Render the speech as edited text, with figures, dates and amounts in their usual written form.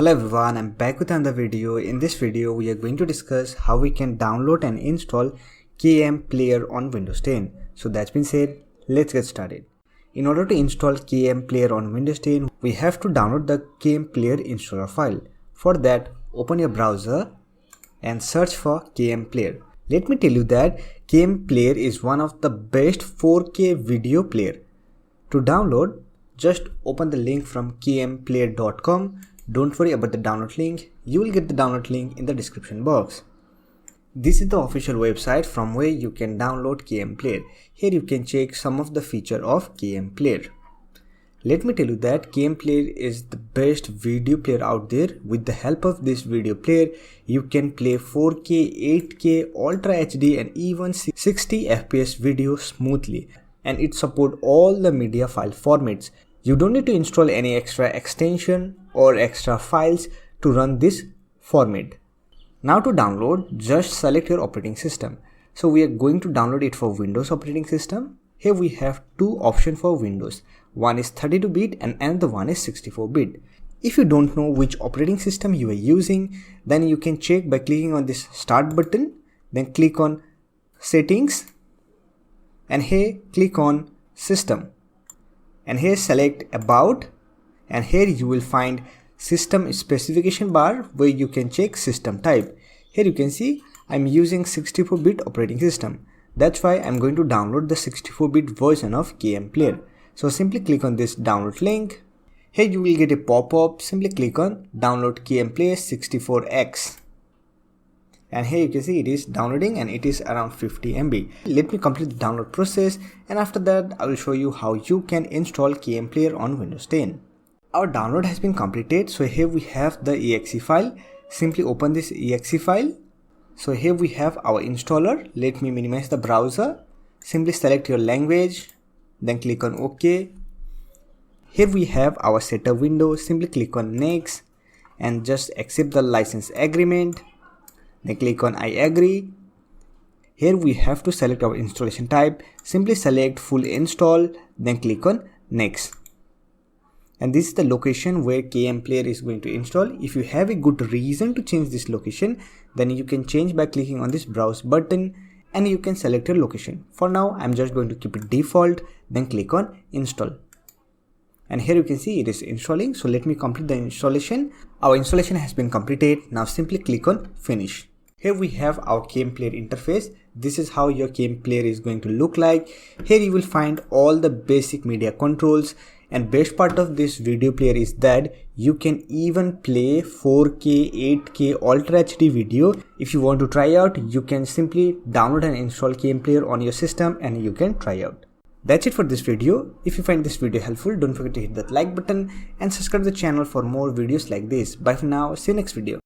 Hello everyone, I'm back with another video. In this video, we are going to discuss how we can download and install KMPlayer on Windows 10. So that's been said, let's get started. In order to install KMPlayer on Windows 10, we have to download the KMPlayer installer file. For that, open your browser and search for KMPlayer. Let me tell you that KMPlayer is one of the best 4K video player. To download, just open the link from kmplayer.com. Don't worry about the download link, you will get the download link in the description box. This is the official website from where you can download KMPlayer. Here you can check some of the features of KMPlayer. Let me tell you that KMPlayer is the best video player out there. With the help of this video player, you can play 4K, 8K, Ultra HD and even 60 FPS video smoothly. And it supports all the media file formats. You don't need to install any extra extension or extra files to run this format. Now to download, just select your operating system. So we are going to download it for Windows operating system. Here we have two options for Windows. One is 32-bit and another one is 64-bit. If you don't know which operating system you are using, then you can check by clicking on this Start button, then click on Settings, and here click on System. And here select About, and here you will find System Specification bar where you can check system type. Here you can see I'm using 64-bit operating system. That's why I'm going to download the 64-bit version of KMPlayer. So simply click on this download link. Here you will get a pop-up. Simply click on Download KMPlayer 64X. And here you can see it is downloading and it is around 50 MB. Let me complete the download process, and after that I will show you how you can install KMPlayer on Windows 10. Our download has been completed. So here we have the exe file. Simply open this exe file. So here we have our installer. Let me minimize the browser. Simply select your language, then click on OK. Here we have our setup window. Simply click on Next and just accept the license agreement. Then click on I agree. Here we have to select our installation type. Simply select full install, then click on Next. And this is the location where KMPlayer is going to install. If you have a good reason to change this location, then you can change by clicking on this browse button and you can select your location. For now, I'm just going to keep it default, then click on Install. And here you can see it is installing. So let me complete the installation. Our installation has been completed. Now simply click on Finish. Here we have our KMPlayer interface. This is how your KMPlayer is going to look like. Here you will find all the basic media controls, and best part of this video player is that you can even play 4K, 8K, Ultra HD video. If you want to try out, you can simply download and install KMPlayer on your system and you can try out. That's it for this video. If you find this video helpful, don't forget to hit that like button and subscribe to the channel for more videos like this. Bye for now. See you next video.